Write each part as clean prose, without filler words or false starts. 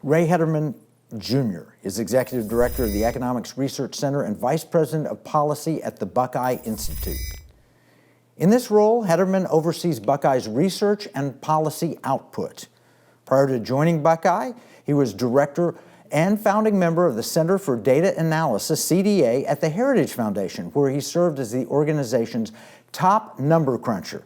Ray Hederman Jr. is Executive Director of the Economics Research Center and Vice President of Policy at the Buckeye Institute. In this role, Hederman oversees Buckeye's research and policy output. Prior to joining Buckeye, he was Director and founding member of the Center for Data Analysis, CDA, at the Heritage Foundation, where he served as the organization's top number cruncher.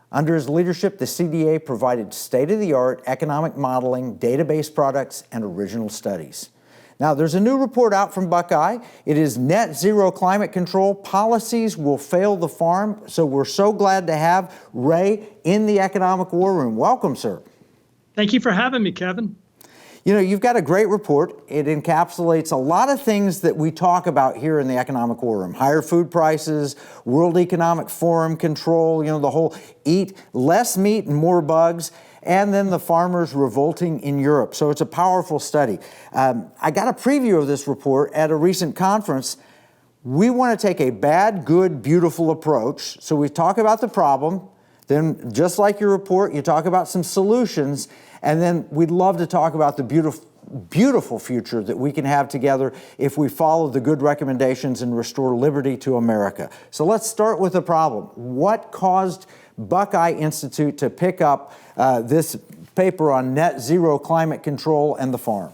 Under his leadership, the CDA provided state-of-the-art economic modeling, database products, and original studies. Now, there's a new report out from Buckeye. It is Net Zero Climate Control. Policies will fail the farm. So we're so glad to have Ray in the Economic War Room. Welcome, sir. Thank you for having me, Kevin. You know, you've got a great report. It encapsulates a lot of things that we talk about here in the Economic War Room. Higher food prices, World Economic Forum control, you know, the whole eat less meat and more bugs, and then the farmers revolting in Europe. So it's a powerful study. I got a preview of this report at a recent conference. We want to take a bad, good, beautiful approach. So we talk about the problem. Then, just like your report, you talk about some solutions, and then we'd love to talk about the beautiful future that we can have together if we follow the good recommendations and restore liberty to America. So let's start with the problem. What caused Buckeye Institute to pick up this paper on net zero climate control and the farm?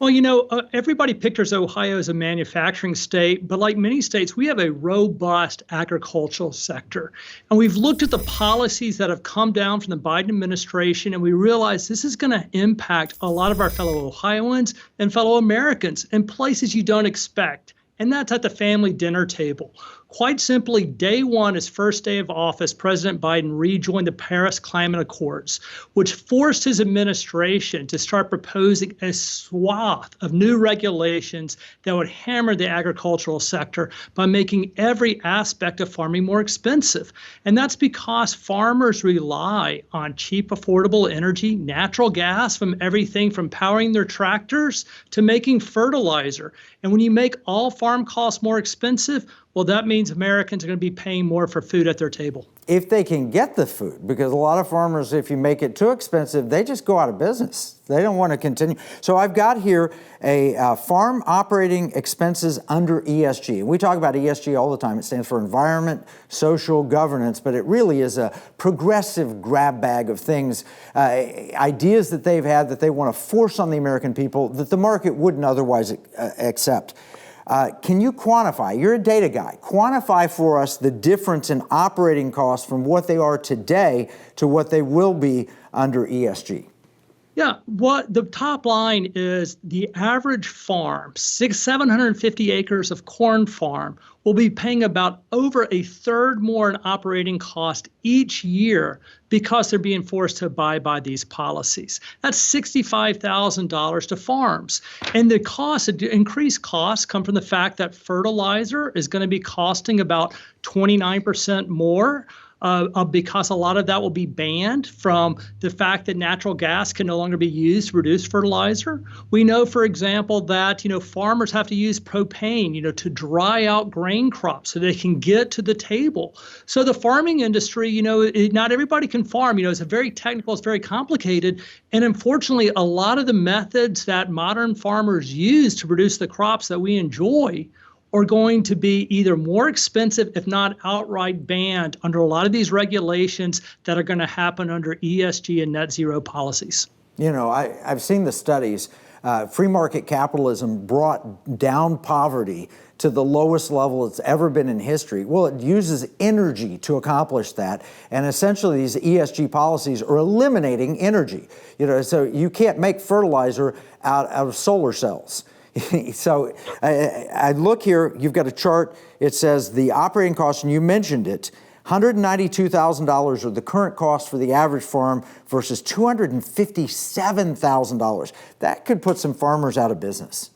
Well, you know, everybody pictures Ohio as a manufacturing state, but like many states, we have a robust agricultural sector. And we've looked at the policies that have come down from the Biden administration, and we realize this is going to impact a lot of our fellow Ohioans and fellow Americans in places you don't expect. And that's at the family dinner table. Quite simply, day one, his first day of office, President Biden rejoined the Paris Climate Accords, which forced his administration to start proposing a swath of new regulations that would hammer the agricultural sector by making every aspect of farming more expensive. And that's because farmers rely on cheap, affordable energy, natural gas, from everything from powering their tractors to making fertilizer. And when you make all farm costs more expensive, well, that means Americans are going to be paying more for food at their table. If they can get the food, because a lot of farmers, if you make it too expensive, they just go out of business. They don't want to continue. So I've got here a farm operating expenses under ESG. We talk about ESG all the time. It stands for environment, social, governance, but it really is a progressive grab bag of things, ideas that they've had that they want to force on the American people that the market wouldn't otherwise accept. Can you quantify, you're a data guy, quantify for us the difference in operating costs from what they are today to what they will be under ESG? Yeah, what the top line is the average farm, 750 acres of corn farm, will be paying about over a third more in operating cost each year because they're being forced to abide by these policies. That's $65,000 to farms. And the cost, increased costs come from the fact that fertilizer is going to be costing about 29% more. Because a lot of that will be banned from the fact that natural gas can no longer be used to produce fertilizer. We know, for example, that, farmers have to use propane, to dry out grain crops so they can get to the table. So the farming industry, not everybody can farm. It's a very technical, it's very complicated. And unfortunately, a lot of the methods that modern farmers use to produce the crops that we enjoy are going to be either more expensive, if not outright banned, under a lot of these regulations that are going to happen under ESG and net zero policies. I've seen the studies. Free market capitalism brought down poverty to the lowest level it's ever been in history. Well, it uses energy to accomplish that. And essentially, these ESG policies are eliminating energy. So you can't make fertilizer out of solar cells. So I look here, you've got a chart, it says the operating costs, and you mentioned it, $192,000 are the current cost for the average farm versus $257,000. That could put some farmers out of business.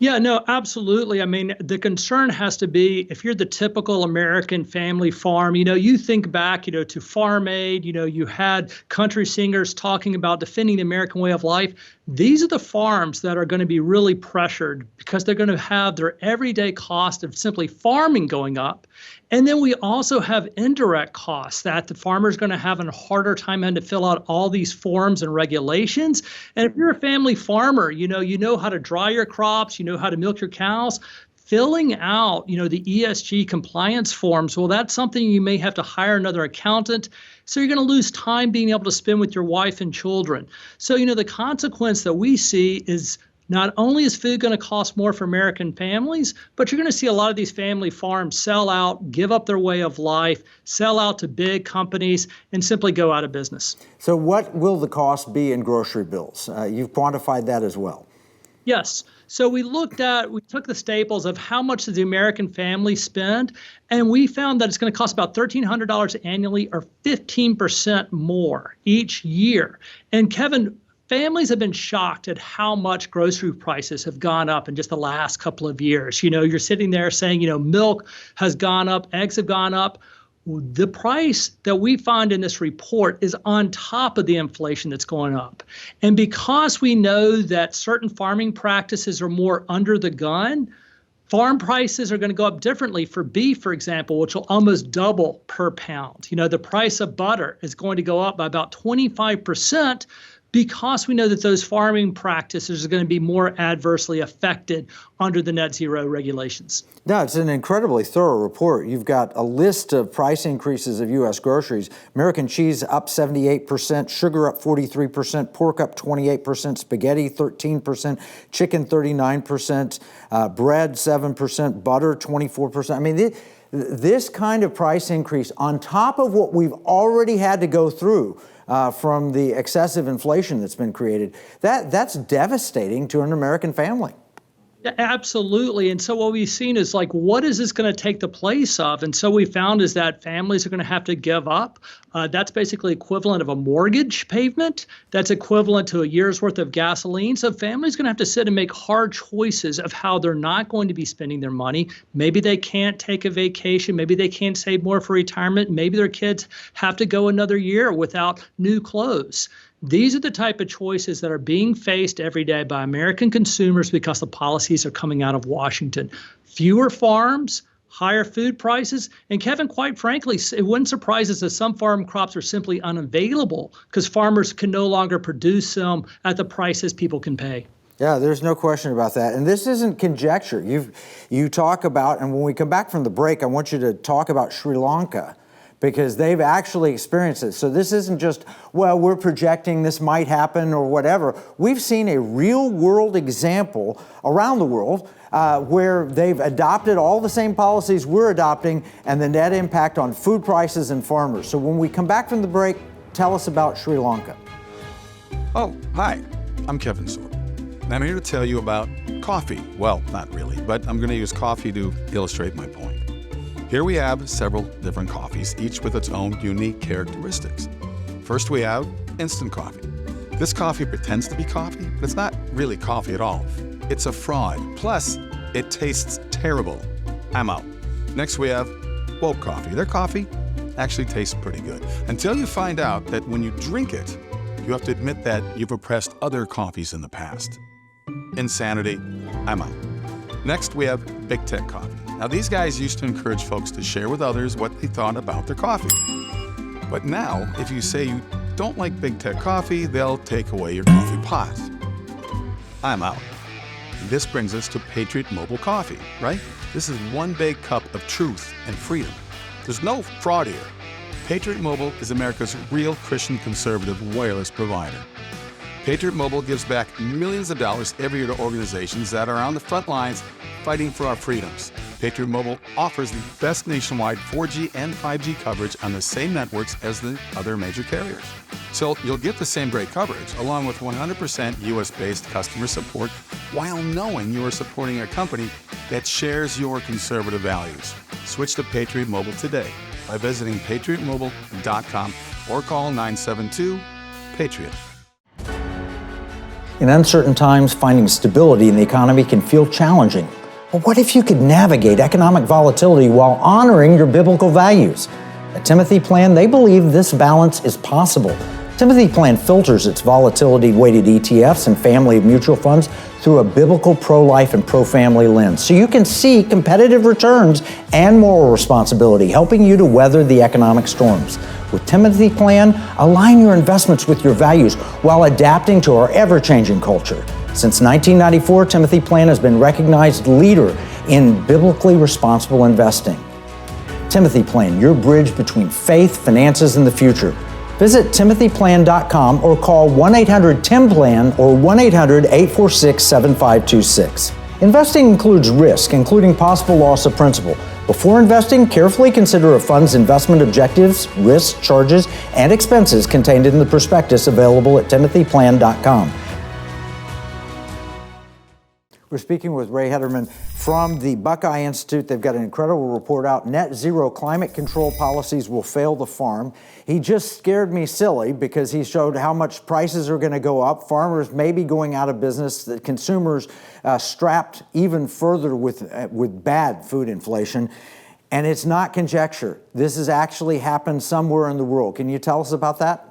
Yeah, no, absolutely. I mean, the concern has to be if you're the typical American family farm, you think back, to Farm Aid, you had country singers talking about defending the American way of life. These are the farms that are going to be really pressured because they're going to have their everyday cost of simply farming going up. And then we also have indirect costs that the farmer's going to have a harder time having to fill out all these forms and regulations. And if you're a family farmer, you know how to dry your crops, you know how to milk your cows. Filling out, the ESG compliance forms, well, that's something you may have to hire another accountant. So you're going to lose time being able to spend with your wife and children. So, the consequence that we see is not only is food going to cost more for American families, but you're going to see a lot of these family farms sell out, give up their way of life, sell out to big companies, and simply go out of business. So what will the cost be in grocery bills? You've quantified that as well. Yes. So we took the staples of how much does the American family spend, and we found that it's going to cost about $1,300 annually or 15% more each year. And Kevin, families have been shocked at how much grocery prices have gone up in just the last couple of years. You're sitting there saying, milk has gone up, eggs have gone up. The price that we find in this report is on top of the inflation that's going up. And because we know that certain farming practices are more under the gun, farm prices are going to go up differently for beef, for example, which will almost double per pound. The price of butter is going to go up by about 25%. Because we know that those farming practices are going to be more adversely affected under the net zero regulations. No, it's an incredibly thorough report. You've got a list of price increases of U.S. groceries. American cheese up 78%, sugar up 43%, pork up 28%, spaghetti 13%, chicken 39%, bread 7%, butter 24%. I mean, this kind of price increase on top of what we've already had to go through from the excessive inflation that's been created, that's devastating to an American family. Absolutely. And so what we've seen is what is this going to take the place of? And so we found is that families are going to have to give up. That's basically equivalent of a mortgage payment. That's equivalent to a year's worth of gasoline. So families are going to have to sit and make hard choices of how they're not going to be spending their money. Maybe they can't take a vacation. Maybe they can't save more for retirement. Maybe their kids have to go another year without new clothes. These are the type of choices that are being faced every day by American consumers because the policies are coming out of Washington. Fewer farms, higher food prices, and Kevin, quite frankly, it wouldn't surprise us that some farm crops are simply unavailable because farmers can no longer produce them at the prices people can pay. Yeah, there's no question about that. And this isn't conjecture. You talk about, and when we come back from the break, I want you to talk about Sri Lanka, because they've actually experienced it. So this isn't just, well, we're projecting this might happen or whatever. We've seen a real world example around the world where they've adopted all the same policies we're adopting and the net impact on food prices and farmers. So when we come back from the break, tell us about Sri Lanka. Oh, hi, I'm Kevin Sorb, and I'm here to tell you about coffee. Well, not really, but I'm going to use coffee to illustrate my point. Here we have several different coffees, each with its own unique characteristics. First, we have instant coffee. This coffee pretends to be coffee, but it's not really coffee at all. It's a fraud. Plus, it tastes terrible. I'm out. Next, we have woke coffee. Their coffee actually tastes pretty good, until you find out that when you drink it, you have to admit that you've oppressed other coffees in the past. Insanity. I'm out. Next, we have Big Tech Coffee. Now, these guys used to encourage folks to share with others what they thought about their coffee. But now, if you say you don't like Big Tech Coffee, they'll take away your coffee pot. I'm out. This brings us to Patriot Mobile Coffee, right? This is one big cup of truth and freedom. There's no fraud here. Patriot Mobile is America's real Christian conservative wireless provider. Patriot Mobile gives back millions of dollars every year to organizations that are on the front lines fighting for our freedoms. Patriot Mobile offers the best nationwide 4G and 5G coverage on the same networks as the other major carriers. So you'll get the same great coverage, along with 100% US-based customer support, while knowing you are supporting a company that shares your conservative values. Switch to Patriot Mobile today by visiting patriotmobile.com or call 972-PATRIOT. In uncertain times, finding stability in the economy can feel challenging. But what if you could navigate economic volatility while honoring your biblical values? At Timothy Plan, they believe this balance is possible. Timothy Plan filters its volatility-weighted ETFs and family of mutual funds through a biblical pro-life and pro-family lens, so you can see competitive returns and moral responsibility, helping you to weather the economic storms. With Timothy Plan, align your investments with your values while adapting to our ever-changing culture. Since 1994, Timothy Plan has been recognized leader in biblically responsible investing. Timothy Plan, your bridge between faith, finances, and the future. Visit timothyplan.com or call 1-800-TIM-PLAN or 1-800-846-7526. Investing includes risk, including possible loss of principal. Before investing, carefully consider a fund's investment objectives, risks, charges, and expenses contained in the prospectus available at timothyplan.com. We're speaking with Ray Hederman from the Buckeye Institute. They've got an incredible report out. Net zero climate control policies will fail the farm. He just scared me silly because he showed how much prices are going to go up. Farmers may be going out of business. The consumers strapped even further with bad food inflation. And it's not conjecture. This has actually happened somewhere in the world. Can you tell us about that?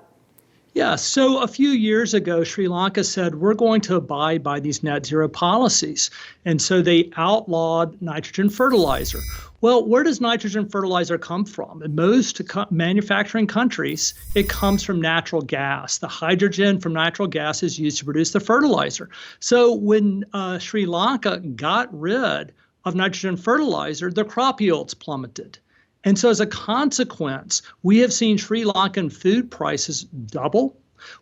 Yeah, so a few years ago, Sri Lanka said, we're going to abide by these net zero policies. And so they outlawed nitrogen fertilizer. Well, where does nitrogen fertilizer come from? In most manufacturing countries, it comes from natural gas. The hydrogen from natural gas is used to produce the fertilizer. So when Sri Lanka got rid of nitrogen fertilizer, the crop yields plummeted. And so as a consequence, we have seen Sri Lankan food prices double.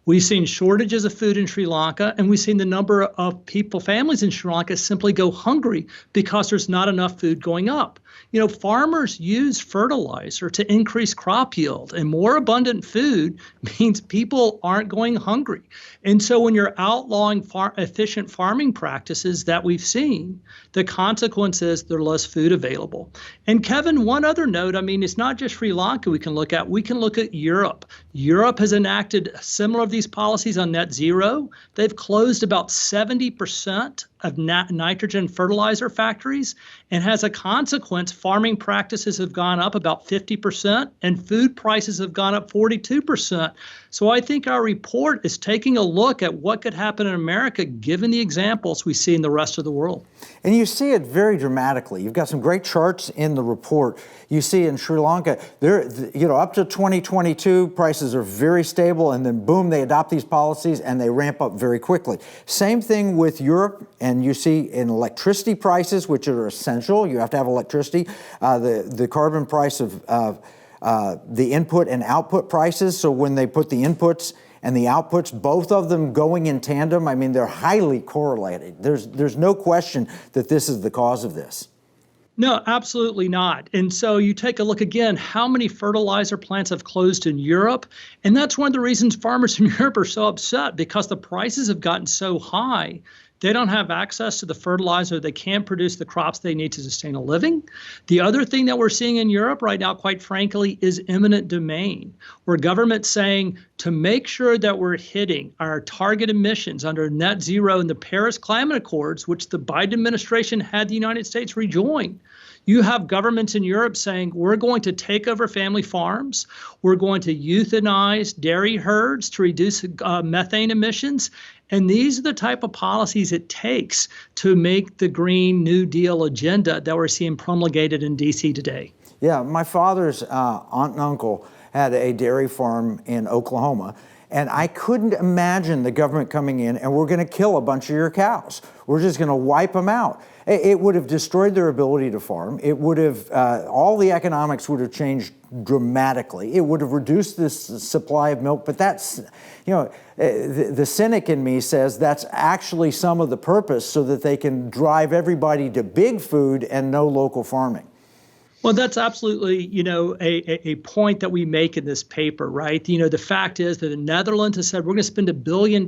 We've seen shortages of food in Sri Lanka, and we've seen the number of families in Sri Lanka simply go hungry because there's not enough food going up. You know, farmers use fertilizer to increase crop yield, and more abundant food means people aren't going hungry. And so when you're outlawing efficient farming practices that we've seen, the consequence is there's less food available. And Kevin, one other note, I mean, it's not just Sri Lanka we can look at. We can look at Europe. Europe has enacted similar of these policies on net zero. They've closed about 70% of nitrogen fertilizer factories, and as a consequence, farming practices have gone up about 50% and food prices have gone up 42%. So I think our report is taking a look at what could happen in America given the examples we see in the rest of the world. And you see it very dramatically. You've got some great charts in the report. You see in Sri Lanka, up to 2022, prices are very stable, and then boom, they adopt these policies and they ramp up very quickly. Same thing with Europe, and you see in electricity prices, which are essential. You have to have electricity. The carbon price of the input and output prices. So when they put the inputs and the outputs, both of them going in tandem, I mean, they're highly correlated. There's no question that this is the cause of this. No, absolutely not. And so you take a look again, how many fertilizer plants have closed in Europe? And that's one of the reasons farmers in Europe are so upset, because the prices have gotten so high. They don't have access to the fertilizer. They can't produce the crops they need to sustain a living. The other thing that we're seeing in Europe right now, quite frankly, is eminent domain, where government's saying to make sure that we're hitting our target emissions under net zero in the Paris Climate Accords, which the Biden administration had the United States rejoin. You have governments in Europe saying, we're going to take over family farms. We're going to euthanize dairy herds to reduce methane emissions. And these are the type of policies it takes to make the Green New Deal agenda that we're seeing promulgated in D.C. today. Yeah, my father's aunt and uncle had a dairy farm in Oklahoma, and I couldn't imagine the government coming in and we're going to kill a bunch of your cows. We're just going to wipe them out. It would have destroyed their ability to farm. It would have, all the economics would have changed dramatically. It would have reduced this supply of milk, but that's, the cynic in me says that's actually some of the purpose, so that they can drive everybody to big food and no local farming. Well, that's absolutely, a point that we make in this paper, right? The fact is that the Netherlands has said we're going to spend $1 billion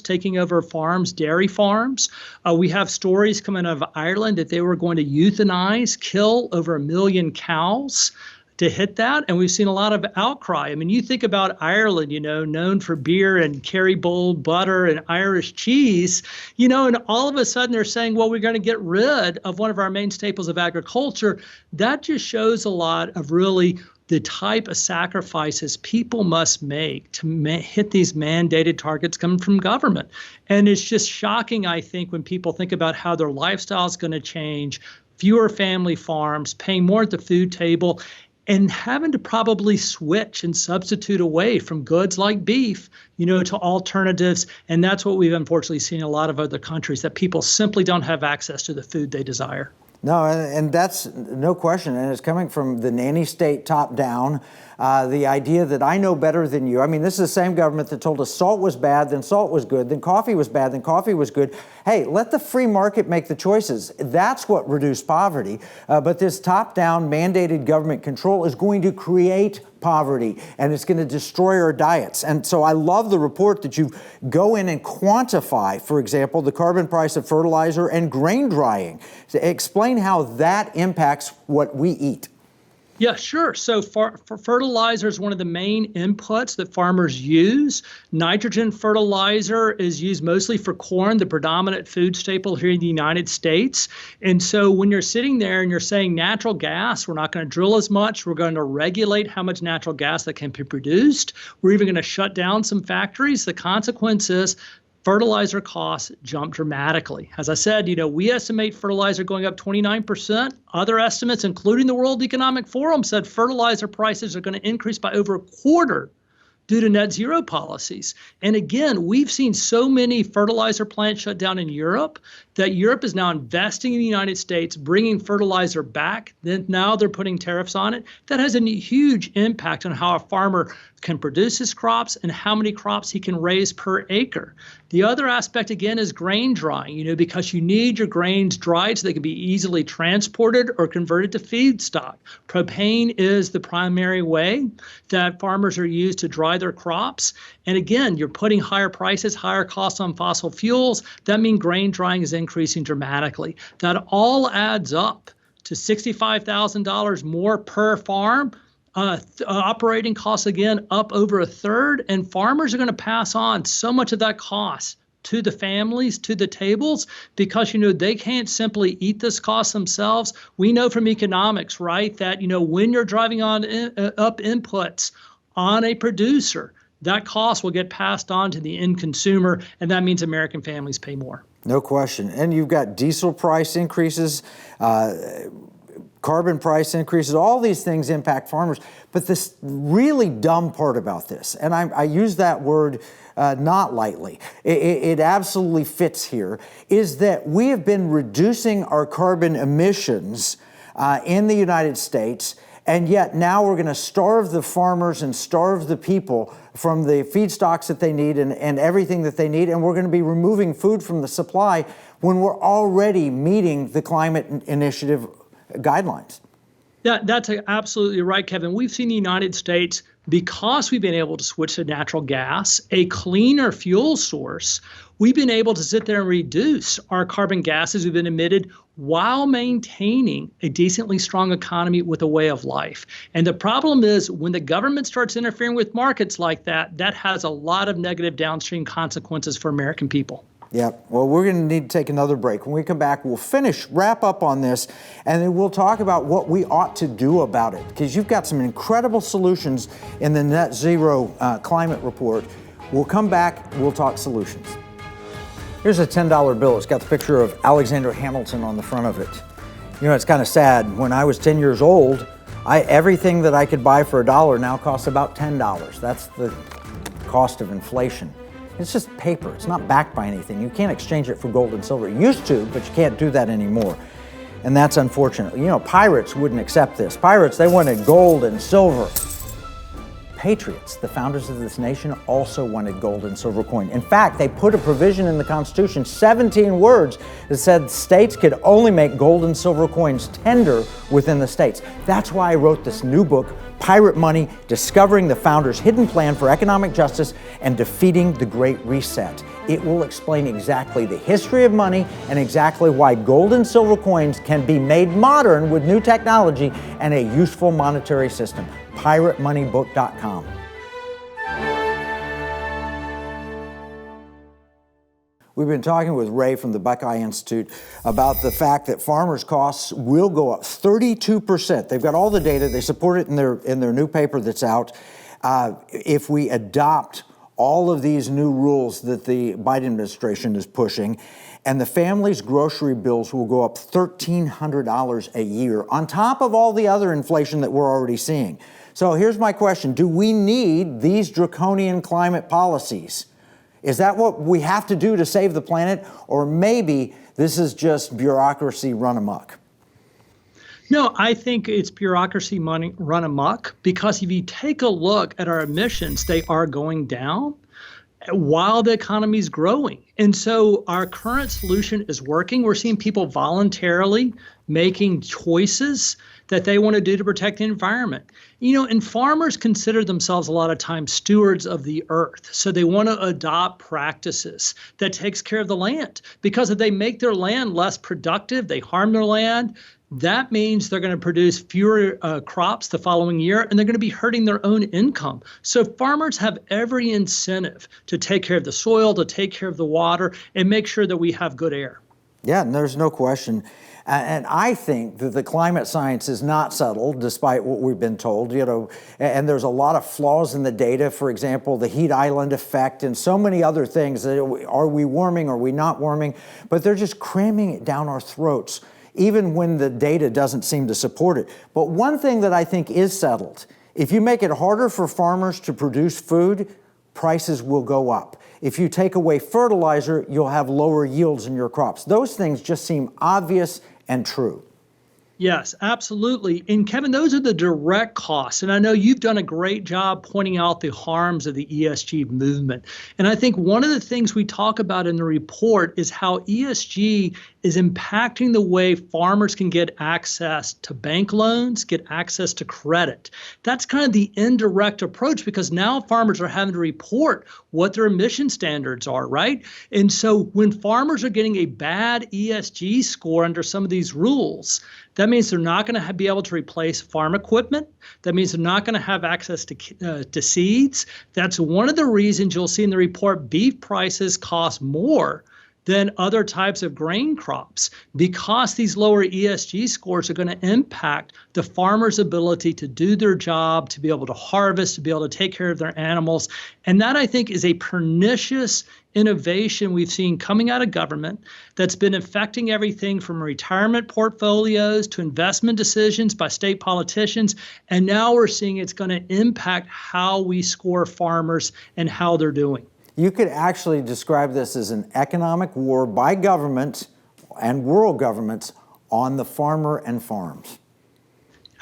taking over farms, dairy farms. We have stories coming out of Ireland that they were going to euthanize, kill over 1 million cows to hit that. And we've seen a lot of outcry. I mean, you think about Ireland, known for beer and Kerrygold butter and Irish cheese, and all of a sudden they're saying, well, we're going to get rid of one of our main staples of agriculture. That just shows a lot of really the type of sacrifices people must make to hit these mandated targets coming from government. And it's just shocking, I think, when people think about how their lifestyle is going to change, fewer family farms, paying more at the food table, and having to probably switch and substitute away from goods like beef, to alternatives. And that's what we've unfortunately seen in a lot of other countries, that people simply don't have access to the food they desire. No, and that's no question, and it's coming from the nanny state top down. The idea that I know better than you. I mean, this is the same government that told us salt was bad, then salt was good, then coffee was bad, then coffee was good. Hey, let the free market make the choices. That's what reduced poverty. But this top-down mandated government control is going to create poverty, and it's going to destroy our diets. And so I love the report that you go in and quantify, for example, the carbon price of fertilizer and grain drying. To explain how that impacts what we eat. Yeah, sure. So for fertilizer is one of the main inputs that farmers use. Nitrogen fertilizer is used mostly for corn, the predominant food staple here in the United States. And so when you're sitting there and you're saying natural gas, we're not going to drill as much, we're going to regulate how much natural gas that can be produced, we're even going to shut down some factories, the consequence is fertilizer costs jump dramatically. As I said, we estimate fertilizer going up 29%. Other estimates, including the World Economic Forum, said fertilizer prices are going to increase by over a quarter due to net zero policies. And again, we've seen so many fertilizer plants shut down in Europe that Europe is now investing in the United States, bringing fertilizer back. Then now they're putting tariffs on it. That has a huge impact on how a farmer can produce his crops and how many crops he can raise per acre. The other aspect, again, is grain drying, because you need your grains dried so they can be easily transported or converted to feedstock. Propane is the primary way that farmers are used to dry their crops. And again, you're putting higher prices, higher costs on fossil fuels. That means grain drying is increasing dramatically. That all adds up to $65,000 more per farm. Operating costs, again, up over a third, and farmers are going to pass on so much of that cost to the families, to the tables, because, they can't simply eat this cost themselves. We know from economics, right, that, when you're driving up inputs on a producer, that cost will get passed on to the end consumer, and that means American families pay more. No question. And you've got diesel price increases, carbon price increases, all these things impact farmers. But this really dumb part about this, and I use that word not lightly, it absolutely fits here, is that we have been reducing our carbon emissions in the United States, and yet now we're going to starve the farmers and starve the people from the feedstocks that they need and everything that they need, and we're going to be removing food from the supply when we're already meeting the climate initiative guidelines. Yeah, that's absolutely right, Kevin. We've seen the United States, because we've been able to switch to natural gas, a cleaner fuel source, we've been able to sit there and reduce our carbon gases we've been emitted while maintaining a decently strong economy with a way of life. And the problem is when the government starts interfering with markets like that, that has a lot of negative downstream consequences for American people. Yeah, well, we're going to need to take another break. When we come back, we'll wrap up on this, and then we'll talk about what we ought to do about it, because you've got some incredible solutions in the Net Zero Climate Report. We'll come back, we'll talk solutions. Here's a $10 bill. It's got the picture of Alexander Hamilton on the front of it. It's kind of sad. When I was 10 years old, everything that I could buy for $1 now costs about $10. That's the cost of inflation. It's just paper. It's not backed by anything. You can't exchange it for gold and silver. You used to, but you can't do that anymore. And that's unfortunate. Pirates wouldn't accept this. Pirates, they wanted gold and silver. Patriots, the founders of this nation, also wanted gold and silver coin. In fact, they put a provision in the Constitution, 17 words, that said states could only make gold and silver coins tender within the states. That's why I wrote this new book, Pirate Money, Discovering the Founders' Hidden Plan for Economic Justice and Defeating the Great Reset. It will explain exactly the history of money and exactly why gold and silver coins can be made modern with new technology and a useful monetary system. PirateMoneyBook.com. We've been talking with Ray from the Buckeye Institute about the fact that farmers' costs will go up 32%. They've got all the data. They support it in their new paper that's out. If we adopt all of these new rules that the Biden administration is pushing, and the family's grocery bills will go up $1,300 a year on top of all the other inflation that we're already seeing. So here's my question. Do we need these draconian climate policies? Is that what we have to do to save the planet? Or maybe this is just bureaucracy run amok? No, I think it's bureaucracy run amok, because if you take a look at our emissions, they are going down while the economy is growing. And so our current solution is working. We're seeing people voluntarily making choices that they want to do to protect the environment. And farmers consider themselves a lot of times stewards of the earth. So they want to adopt practices that takes care of the land, because if they make their land less productive, they harm their land, that means they're going to produce fewer crops the following year, and they're going to be hurting their own income. So farmers have every incentive to take care of the soil, to take care of the water, and make sure that we have good air. Yeah, and there's no question. And I think that the climate science is not settled, despite what we've been told, and there's a lot of flaws in the data. For example, the heat island effect and so many other things. Are we warming? Are we not warming? But they're just cramming it down our throats, even when the data doesn't seem to support it. But one thing that I think is settled, if you make it harder for farmers to produce food, prices will go up. If you take away fertilizer, you'll have lower yields in your crops. Those things just seem obvious and true. Yes, absolutely. And Kevin, those are the direct costs. And I know you've done a great job pointing out the harms of the ESG movement. And I think one of the things we talk about in the report is how ESG is impacting the way farmers can get access to bank loans, get access to credit. That's kind of the indirect approach, because now farmers are having to report what their emission standards are, right? And so when farmers are getting a bad ESG score under some of these rules, that means they're not going to be able to replace farm equipment. That means they're not going to have access to seeds. That's one of the reasons you'll see in the report beef prices cost more than other types of grain crops, because these lower ESG scores are going to impact the farmer's ability to do their job, to be able to harvest, to be able to take care of their animals. And that, I think, is a pernicious innovation we've seen coming out of government that's been affecting everything from retirement portfolios to investment decisions by state politicians. And now we're seeing it's going to impact how we score farmers and how they're doing. You could actually describe this as an economic war by government and world governments on the farmer and farms.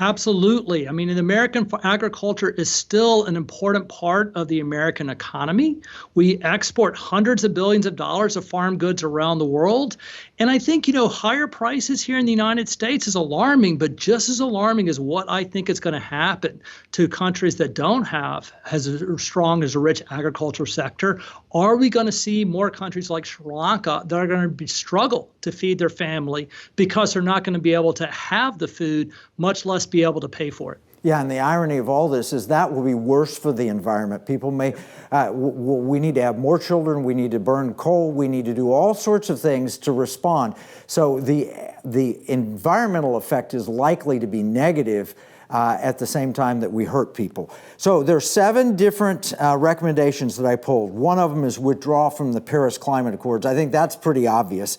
Absolutely. I mean, American agriculture is still an important part of the American economy. We export hundreds of billions of dollars of farm goods around the world. And I think, higher prices here in the United States is alarming, but just as alarming is what I think is going to happen to countries that don't have as strong as a rich agricultural sector. Are we going to see more countries like Sri Lanka that are going to struggle to feed their family because they're not going to be able to have the food, much less be able to pay for it? Yeah, and the irony of all this is that will be worse for the environment. People we need to have more children, we need to burn coal, we need to do all sorts of things to respond. So the environmental effect is likely to be negative at the same time that we hurt people. So there are 7 different recommendations that I pulled. One of them is withdraw from the Paris Climate Accords. I think that's pretty obvious.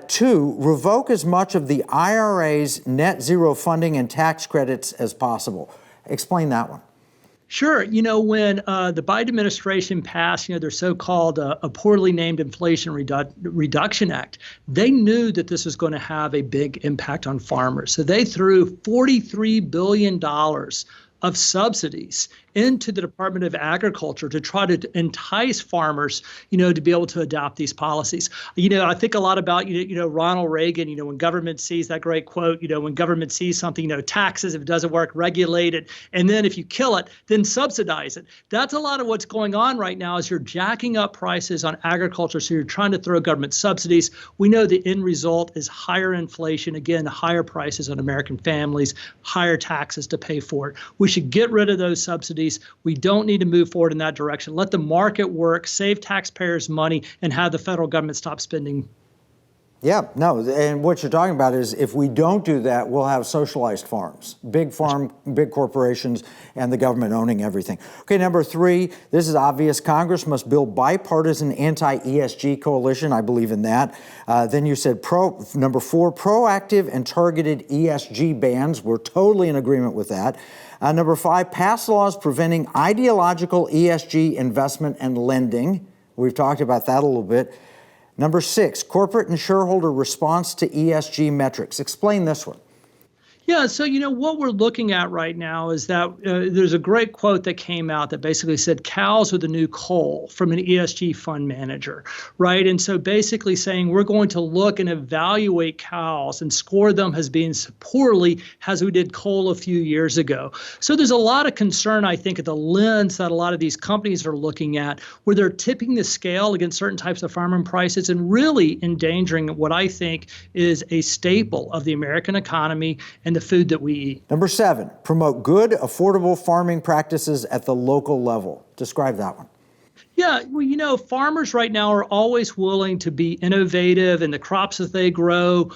2, revoke as much of the IRA's net zero funding and tax credits as possible. Explain that one. Sure. When the Biden administration passed, their so-called a poorly named Inflation Reduction Act, they knew that this was going to have a big impact on farmers. So they threw $43 billion of subsidies into the Department of Agriculture to try to entice farmers, to be able to adopt these policies. I think a lot about, Ronald Reagan, when government sees that great quote, when government sees something, taxes, if it doesn't work, regulate it. And then if you kill it, then subsidize it. That's a lot of what's going on right now is you're jacking up prices on agriculture. So you're trying to throw government subsidies. We know the end result is higher inflation, again, higher prices on American families, higher taxes to pay for it. We should get rid of those subsidies. subsidies. We don't need to move forward in that direction. Let the market work, save taxpayers money, and have the federal government stop spending. Yeah, no, and what you're talking about is if we don't do that, we'll have socialized farms, big corporations, and the government owning everything. Okay, number 3, this is obvious. Congress must build bipartisan anti-ESG coalition. I believe in that. Then you said number 4, proactive and targeted ESG bans. We're totally in agreement with that. Number 5, pass laws preventing ideological ESG investment and lending. We've talked about that a little bit. Number 6, corporate and shareholder response to ESG metrics. Explain this one. Yeah, so what we're looking at right now is that there's a great quote that came out that basically said cows are the new coal from an ESG fund manager, right? And so basically saying we're going to look and evaluate cows and score them as being poorly as we did coal a few years ago. So there's a lot of concern, I think, at the lens that a lot of these companies are looking at where they're tipping the scale against certain types of farming prices and really endangering what I think is a staple of the American economy and the food that we eat. Number 7, promote good, affordable farming practices at the local level. Describe that one. Yeah, well, farmers right now are always willing to be innovative in the crops that they grow.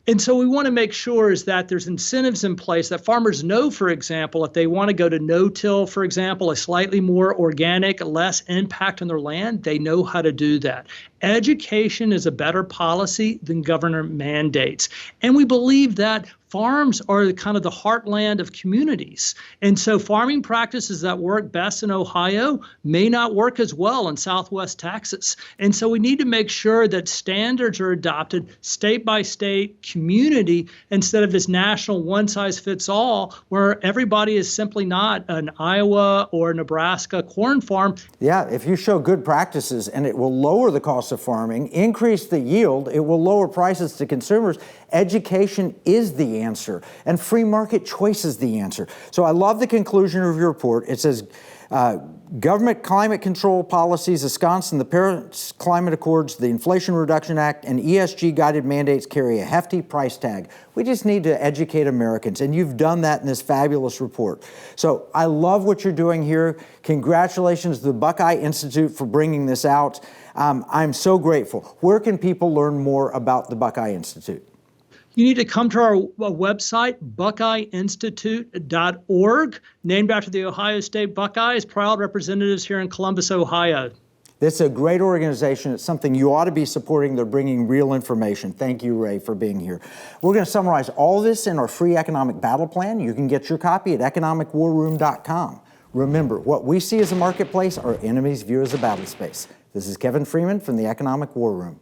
And so we want to make sure is that there's incentives in place that farmers know, for example, if they want to go to no-till, for example, a slightly more organic, less impact on their land, they know how to do that. Education is a better policy than government mandates. And we believe that farms are kind of the heartland of communities. And so farming practices that work best in Ohio may not work as well in Southwest Texas. And so we need to make sure that standards are adopted state by state, community, instead of this national one-size-fits-all where everybody is simply not an Iowa or Nebraska corn farm. Yeah, if you show good practices and it will lower the cost of farming, increase the yield, it will lower prices to consumers. Education is the answer, and free market choice is the answer. So I love the conclusion of your report. It says, government climate control policies ensconced in the Paris Climate Accords, the Inflation Reduction Act, and ESG-guided mandates carry a hefty price tag. We just need to educate Americans, and you've done that in this fabulous report. So I love what you're doing here. Congratulations to the Buckeye Institute for bringing this out. I'm so grateful. Where can people learn more about the Buckeye Institute? You need to come to our website, buckeyeinstitute.org, named after the Ohio State Buckeyes, proud representatives here in Columbus, Ohio. This is a great organization. It's something you ought to be supporting. They're bringing real information. Thank you, Ray, for being here. We're going to summarize all this in our free economic battle plan. You can get your copy at economicwarroom.com. Remember, what we see as a marketplace, our enemies view as a battle space. This is Kevin Freeman from the Economic War Room.